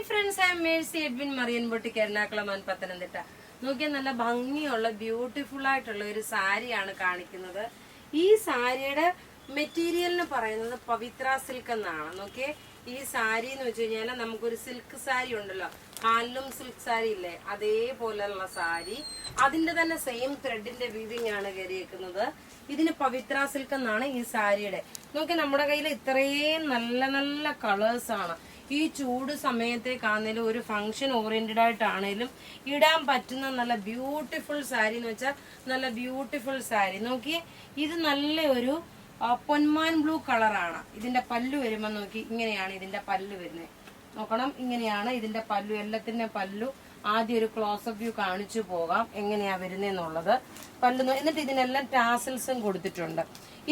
Friends, I am Mercy Edwin Marian boutique Ernakulam and Pathanamthitta. നോക്കിയാൽ നല്ല ഭംഗിയുള്ള ബ്യൂട്ടിഫുൾ ആയിട്ടുള്ള ഒരു സാരിയാണ് കാണിക്കുന്നത്. ഈ സാരിയുടെ മെറ്റീരിയലിന് പറയുന്നത് പവിത്ര സിൽക്ക് എന്നാണ്. നോക്കിയേ, ഈ സാരി എന്ന് വെച്ച് കഴിഞ്ഞാൽ നമുക്കൊരു സിൽക്ക് സാരി ഉണ്ടല്ലോ, ഹാൻഡ്ലൂം സിൽക്ക് സാരി ഇല്ലേ, അതേപോലെയുള്ള സാരി. അതിന്റെ തന്നെ സെയിം ത്രെഡിന്റെ വീവിംഗ് ആണ് കയറിയേക്കുന്നത്. ഇതിന് പവിത്ര സിൽക്ക് എന്നാണ് ഈ സാരിയുടെ. നോക്കി, നമ്മുടെ കയ്യിൽ ഇത്രയും നല്ല നല്ല കളേഴ്സ് ആണ്. ഈ ചൂട് സമയത്തേക്കാണേലും ഒരു ഫംഗ്ഷൻ ഓറിയന്റഡ് ആയിട്ടാണേലും ഇടാൻ പറ്റുന്ന നല്ല ബ്യൂട്ടിഫുൾ സാരി എന്ന് വെച്ചാൽ നല്ല ബ്യൂട്ടിഫുൾ സാരി. നോക്കിയേ, ഇത് നല്ല ഒരു പൊന്മാൻ ബ്ലൂ കളറാണ്. ഇതിന്റെ പല്ലു വരുമ്പോ നോക്കി, ഇങ്ങനെയാണ് ഇതിന്റെ പല്ലു വരുന്നത്. നോക്കണം, ഇങ്ങനെയാണ് ഇതിന്റെ പല്ലു. എല്ലാത്തിന്റെ പല്ലു ആദ്യം ഒരു ക്ലോസപ്പ് വ്യൂ കാണിച്ചു പോകാം എങ്ങനെയാ വരുന്നതെന്നുള്ളത്. പല്ലു എന്നിട്ട് ഇതിനെല്ലാം ടാസൽസും കൊടുത്തിട്ടുണ്ട്.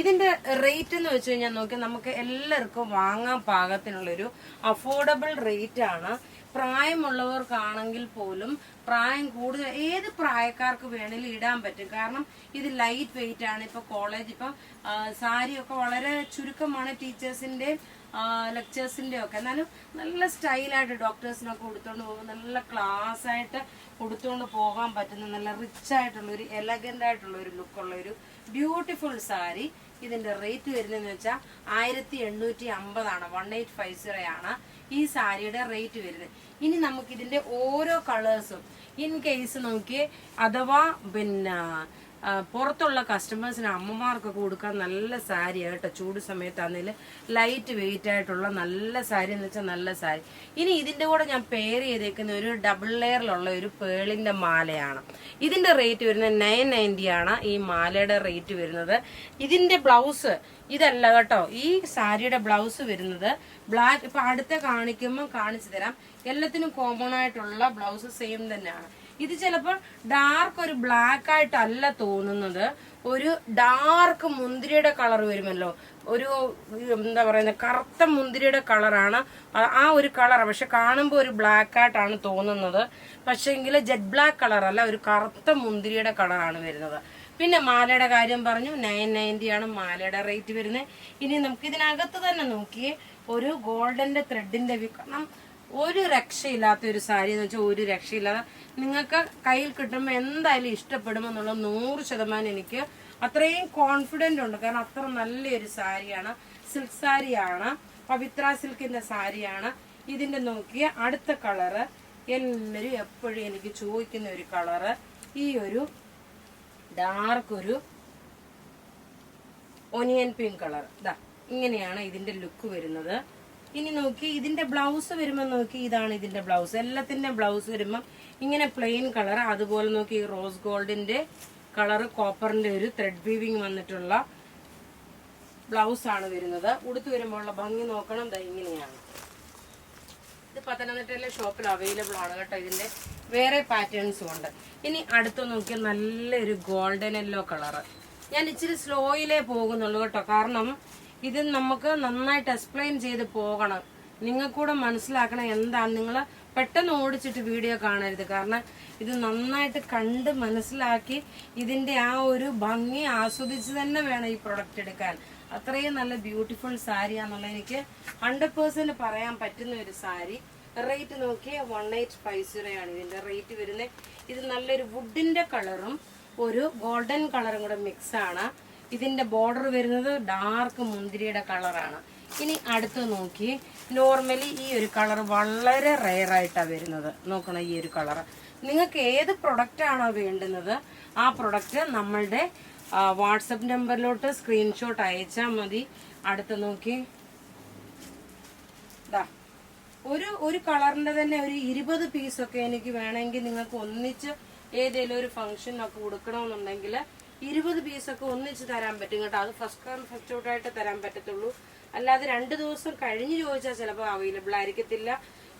ഇതിന്റെ റേറ്റ് എന്ന് വെച്ച് കഴിഞ്ഞാൽ നോക്കി, നമുക്ക് എല്ലാവർക്കും വാങ്ങാൻ പാകത്തിനുള്ളൊരു അഫോർഡബിൾ റേറ്റ് ആണ്. പ്രായമുള്ളവർക്കാണെങ്കിൽ പോലും പ്രായം കൂടുതൽ ഏത് പ്രായക്കാർക്ക് വേണേലും ഇടാൻ പറ്റും. കാരണം ഇത് ലൈറ്റ് വെയിറ്റ് ആണ്. ഇപ്പൊ കോളേജ് ഇപ്പം സാരിയൊക്കെ വളരെ ചുരുക്കമാണ് ടീച്ചേഴ്സിന്റെ ലെക്ചേഴ്സിന്റെ ഒക്കെ. എന്നാലും നല്ല സ്റ്റൈലായിട്ട് ഡോക്ടേഴ്സിനൊക്കെ ഉടുത്തോണ്ട് പോകും, നല്ല ക്ലാസ് ആയിട്ട് ഉടുത്തോണ്ട് പോകാൻ പറ്റുന്ന നല്ല റിച്ച് ആയിട്ടുള്ള ഒരു എലഗന്റ് ആയിട്ടുള്ള ഒരു ലുക്കുള്ള ഒരു ബ്യൂട്ടിഫുൾ സാരി. ഇതിന്റെ റേറ്റ് വരുന്നതെന്ന് വെച്ചാൽ 1850 ആണ്. 1850 ആണ് ഈ സാരിയുടെ റേറ്റ് വരുന്നത്. ഇനി നമുക്ക് ഇതിന്റെ ഓരോ കളേഴ്സും ഇൻ കേസ് നോക്കി, അഥവാ പിന്നെ പുറത്തുള്ള കസ്റ്റമേഴ്സിന് അമ്മമാർക്കൊക്കെ കൊടുക്കാൻ നല്ല സാരി കേട്ടോ. ചൂട് സമയത്താണെങ്കിലും ലൈറ്റ് വെയിറ്റ് ആയിട്ടുള്ള നല്ല സാരി എന്ന് വെച്ചാൽ നല്ല സാരി. ഇനി ഇതിന്റെ കൂടെ ഞാൻ പെയർ ചെയ്തേക്കുന്ന ഒരു ഡബിൾ ലെയറിലുള്ള ഒരു പേളിന്റെ മാലയാണ്. ഇതിന്റെ റേറ്റ് വരുന്നത് 990 ആണ് ഈ മാലയുടെ റേറ്റ് വരുന്നത്. ഇതിന്റെ ബ്ലൗസ് ഇതല്ല കേട്ടോ. ഈ സാരിയുടെ ബ്ലൗസ് വരുന്നത് ബ്ലാക്ക്. ഇപ്പൊ അടുത്ത കാണിക്കുമ്പോൾ കാണിച്ചു തരാം. എല്ലാത്തിനും കോമൺ ആയിട്ടുള്ള ബ്ലൗസ് സെയിം തന്നെയാണ്. ഇത് ചിലപ്പോൾ ഡാർക്ക് ഒരു ബ്ലാക്ക് ആയിട്ടല്ല തോന്നുന്നത്, ഒരു ഡാർക്ക് മുന്തിരിയുടെ കളർ വരുമല്ലോ, ഒരു എന്താ പറയുന്നത് കറുത്ത മുന്തിരിയുടെ കളറാണ് ആ ഒരു കളർ. പക്ഷെ കാണുമ്പോൾ ഒരു ബ്ലാക്ക് ആയിട്ടാണ് തോന്നുന്നത്. പക്ഷെങ്കിൽ ജെറ്റ് ബ്ലാക്ക് കളർ അല്ല, ഒരു കറുത്ത മുന്തിരിയുടെ കളറാണ് വരുന്നത്. പിന്നെ മാലയുടെ കാര്യം പറഞ്ഞു, 990 ആണ് മാലയുടെ റേറ്റ് വരുന്നത്. ഇനി നമുക്ക് ഇതിനകത്ത് തന്നെ നോക്കിയേ, ഒരു ഗോൾഡന്റെ ത്രെഡിന്റെ കാരണം ഒരു രക്ഷയില്ലാത്ത ഒരു സാരി എന്ന് വെച്ചാൽ ഒരു രക്ഷയില്ലാതെ നിങ്ങൾക്ക് കയ്യിൽ കിട്ടുമ്പോൾ എന്തായാലും ഇഷ്ടപ്പെടുമെന്നുള്ള 100% എനിക്ക് അത്രയും കോൺഫിഡന്റ് ഉണ്ട്. കാരണം അത്ര നല്ലൊരു സാരിയാണ്, സിൽക്ക് സാരിയാണ്, പവിത്ര സിൽക്കിന്റെ സാരിയാണ്. ഇതിന്റെ നോക്കിയ അടുത്ത കളറ് എല്ലാവരും എപ്പോഴും എനിക്ക് ചോദിക്കുന്ന ഒരു കളറ്, ഈ ഒരു ഡാർക്ക് ഒരു ഒനിയൻ പിങ്ക് കളർ. ഇതാ ഇങ്ങനെയാണ് ഇതിന്റെ ലുക്ക് വരുന്നത്. ഇനി നോക്കി ഇതിന്റെ ബ്ലൗസ് വരുമ്പോ നോക്കി, ഇതാണ് ഇതിന്റെ ബ്ലൗസ്. എല്ലാത്തിന്റെ ബ്ലൗസ് വരുമ്പോ ഇങ്ങനെ പ്ലെയിൻ കളർ. അതുപോലെ നോക്കി റോസ് ഗോൾഡിന്റെ കളർ, കോപ്പറിന്റെ ഒരു ത്രെഡ് വീവിങ് വന്നിട്ടുള്ള ബ്ലൗസ് ആണ് വരുന്നത്. ഉടുത്ത് വരുമ്പോഴുള്ള ഭംഗി നോക്കണം. ഇങ്ങനെയാണ് ഇത്. പത്തനംതിട്ടയിലെ ഷോപ്പിൽ അവൈലബിൾ ആണ് കേട്ടോ. ഇതിന്റെ വേറെ പാറ്റേൺസും ഉണ്ട്. ഇനി അടുത്ത് നോക്കിയാൽ നല്ലൊരു ഗോൾഡൻ യെല്ലോ കളറ്. ഞാൻ ഇച്ചിരി സ്ലോയിലേ പോകുന്നുള്ളൂ കേട്ടോ. കാരണം ഇത് നമുക്ക് നന്നായിട്ട് എക്സ്പ്ലെയിൻ ചെയ്ത് പോകണം. നിങ്ങൾക്കൂടെ മനസ്സിലാക്കണം എന്താണ്. നിങ്ങൾ പെട്ടെന്ന് ഓടിച്ചിട്ട് വീഡിയോ കാണരുത്. കാരണം ഇത് നന്നായിട്ട് കണ്ട് മനസ്സിലാക്കി ഇതിന്റെ ആ ഒരു ഭംഗി ആസ്വദിച്ച് തന്നെ വേണം ഈ പ്രൊഡക്റ്റ് എടുക്കാൻ. അത്രയും നല്ല ബ്യൂട്ടിഫുൾ സാരിയാന്നുള്ള എനിക്ക് 100% പറയാൻ പറ്റുന്ന ഒരു സാരി. റേറ്റ് നോക്കിയ 1850 ആണ് ഇതിന്റെ റേറ്റ് വരുന്നത്. ഇത് നല്ലൊരു വുഡിന്റെ കളറും ഒരു ഗോൾഡൻ കളറും കൂടെ മിക്സ് ആണ്. ഇതിന്റെ ബോർഡർ വരുന്നത് ഡാർക്ക് മുന്തിരിയുടെ കളറാണ്. ഇനി അടുത്ത് നോക്കി, നോർമലി ഈ ഒരു കളർ വളരെ റെയർ ആയിട്ടാണ് വരുന്നത്. നോക്കണം, ഈ ഒരു കളർ. നിങ്ങൾക്ക് ഏത് പ്രൊഡക്റ്റ് ആണോ വേണ്ടുന്നത് ആ പ്രൊഡക്റ്റ് നമ്മളുടെ വാട്സപ്പ് നമ്പറിലോട്ട് സ്ക്രീൻഷോട്ട് അയച്ചാൽ മതി. അടുത്ത് നോക്കി, ഒരു കളറിന്റെ തന്നെ ഒരു 20 പീസൊക്കെ എനിക്ക് വേണമെങ്കിൽ നിങ്ങൾക്ക് ഒന്നിച്ച് ഏതെങ്കിലും ഒരു ഫംഗ്ഷനൊക്കെ കൊടുക്കണമെന്നുണ്ടെങ്കിൽ 20 പീസൊക്കെ ഒന്നിച്ച് തരാൻ പറ്റും കേട്ടോ. അത് ഫസ്റ്റ് ഔട്ടായിട്ട് തരാൻ പറ്റത്തുള്ളൂ. അല്ലാതെ 2 ദിവസം കഴിഞ്ഞ് ചോദിച്ചാൽ ചിലപ്പോൾ അവൈലബിൾ ആയിരിക്കത്തില്ല.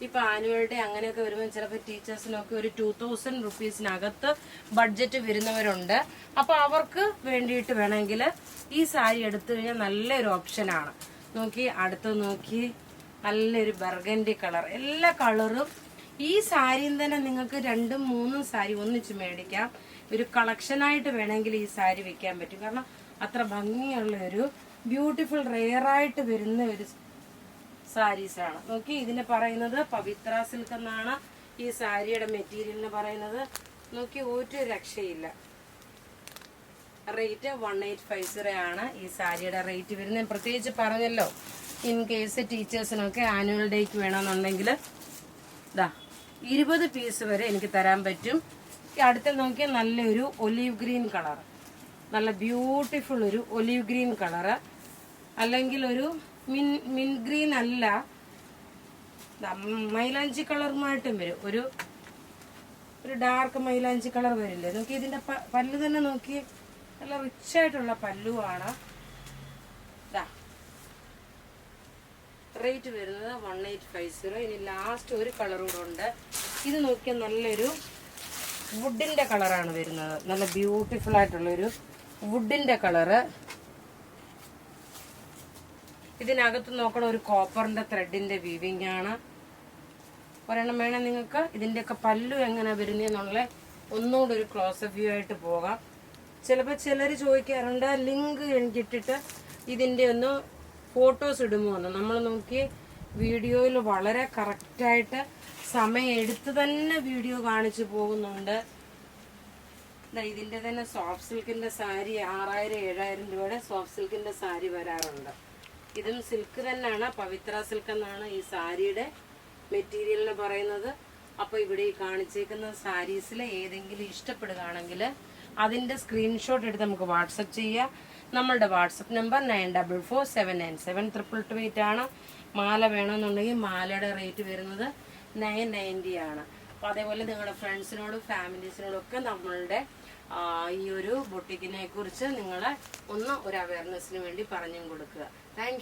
ഇപ്പൊ ആനുവൽ ഡേ അങ്ങനെയൊക്കെ വരുമ്പോൾ ചിലപ്പോൾ ടീച്ചേഴ്സിനൊക്കെ ഒരു 2000 റുപ്പീസിനകത്ത് ബഡ്ജറ്റ് വരുന്നവരുണ്ട്. അപ്പൊ അവർക്ക് വേണ്ടിയിട്ട് വേണമെങ്കിൽ ഈ സാരി എടുത്തു കഴിഞ്ഞാൽ നല്ലൊരു ഓപ്ഷനാണ്. നോക്കി, അടുത്ത് നോക്കി, നല്ലൊരു ബർഗൻഡി കളർ. എല്ലാ കളറും ഈ സാരിയും തന്നെ നിങ്ങൾക്ക് 2ഉം 3ഉം സാരി ഒന്നിച്ച് മേടിക്കാം. ഒരു കളക്ഷനായിട്ട് വേണമെങ്കിൽ ഈ സാരി വെക്കാൻ പറ്റും. കാരണം അത്ര ഭംഗിയുള്ള ഒരു ബ്യൂട്ടിഫുൾ റെയർ ആയിട്ട് വരുന്ന ഒരു സാരീസാണ്. നോക്കി, ഇതിന് പറയുന്നത് പവിത്ര സിൽക്ക് എന്നാണ് ഈ സാരിയുടെ മെറ്റീരിയലിന് പറയുന്നത്. നോക്കി, ഒരു രക്ഷയില്ല. റേറ്റ് 1850 ആണ് ഈ സാരിയുടെ റേറ്റ് വരുന്നത്. പ്രത്യേകിച്ച് പറഞ്ഞല്ലോ, ഇൻ കേസ് ടീച്ചേഴ്സിനൊക്കെ ആനുവൽ ഡേക്ക് വേണമെന്നുണ്ടെങ്കിൽ ഇതാ 20 പീസ് വരെ എനിക്ക് തരാൻ പറ്റും. അടുത്ത നോക്കിയാൽ നല്ലൊരു ഒലീവ് ഗ്രീൻ കളർ, നല്ല ബ്യൂട്ടിഫുൾ ഒരു ഒലീവ് ഗ്രീൻ കളറ്, അല്ലെങ്കിൽ ഒരു മിൻ ഗ്രീൻ അല്ല, മൈലാഞ്ചി കളറുമായിട്ടും വരും. ഒരു ഡാർക്ക് മൈലാഞ്ചി കളർ വരില്ലേ. നോക്കി, ഇതിന്റെ പല്ല് തന്നെ നോക്കി, നല്ല റിച്ച് ആയിട്ടുള്ള പല്ലുവാണ്. റേറ്റ് വരുന്നത് 1850. ഇനി ലാസ്റ്റ് ഒരു കളർ കൂടെ ഉണ്ട്. ഇത് നോക്കിയാൽ നല്ലൊരു വുഡിന്റെ കളറാണ് വരുന്നത്. നല്ല ബ്യൂട്ടിഫുൾ ആയിട്ടുള്ളൊരു വുഡിന്റെ കളറ്. ഇതിനകത്ത് നോക്കണം, ഒരു കോപ്പറിന്റെ ത്രെഡിന്റെ വീവിങ് ആണ്. ഒരെണ്ണം വേണം നിങ്ങൾക്ക്. ഇതിന്റെയൊക്കെ പല്ലു എങ്ങനെ വരുന്നതെന്നുള്ള ഒന്നുകൂടെ ഒരു ക്ലോസപ്പ് വ്യൂ ആയിട്ട് പോകാം. ചിലപ്പോൾ ചിലർ ചോദിക്കാറുണ്ട്, ലിങ്ക് എനിക്കിട്ടിട്ട് ഇതിന്റെ ഒന്ന് ഫോട്ടോസ് ഇടുമോ എന്ന്. നമ്മൾ നോക്കി വീഡിയോയിൽ വളരെ കറക്റ്റായിട്ട് സമയം എടുത്ത് തന്നെ വീഡിയോ കാണിച്ചു പോകുന്നുണ്ട്. ഇതിന്റെ തന്നെ സോഫ്റ്റ് സിൽക്കിന്റെ സാരി 6000-7000 രൂപയുടെ സോഫ്റ്റ് സിൽക്കിന്റെ സാരി വരാറുണ്ട്. ഇതും സിൽക്ക് തന്നെയാണ്, പവിത്ര സിൽക്ക് എന്നാണ് ഈ സാരിയുടെ മെറ്റീരിയലിന് പറയുന്നത്. അപ്പോൾ ഇവിടെ ഈ കാണിച്ചേക്കുന്ന സാരീസിൽ ഏതെങ്കിലും ഇഷ്ടപ്പെടുകയാണെങ്കിൽ അതിന്റെ സ്ക്രീൻഷോട്ട് എടുത്ത് നമുക്ക് വാട്സപ്പ് ചെയ്യാം. നമ്മളുടെ വാട്സപ്പ് നമ്പർ 9447972228 ആണ്. മാല വേണമെന്നുണ്ടെങ്കിൽ മാലയുടെ റേറ്റ് വരുന്നത് 990 ആണ്. അപ്പോൾ അതേപോലെ നിങ്ങളുടെ ഫ്രണ്ട്സിനോടും ഫാമിലീസിനോടും ഒക്കെ നമ്മളുടെ ഈ ഒരു ബൊട്ടിക്കിനെ കുറിച്ച് നിങ്ങളെ ഒരു അവയർനെസ്സിന് വേണ്ടി പറഞ്ഞും കൊടുക്കുക. താങ്ക്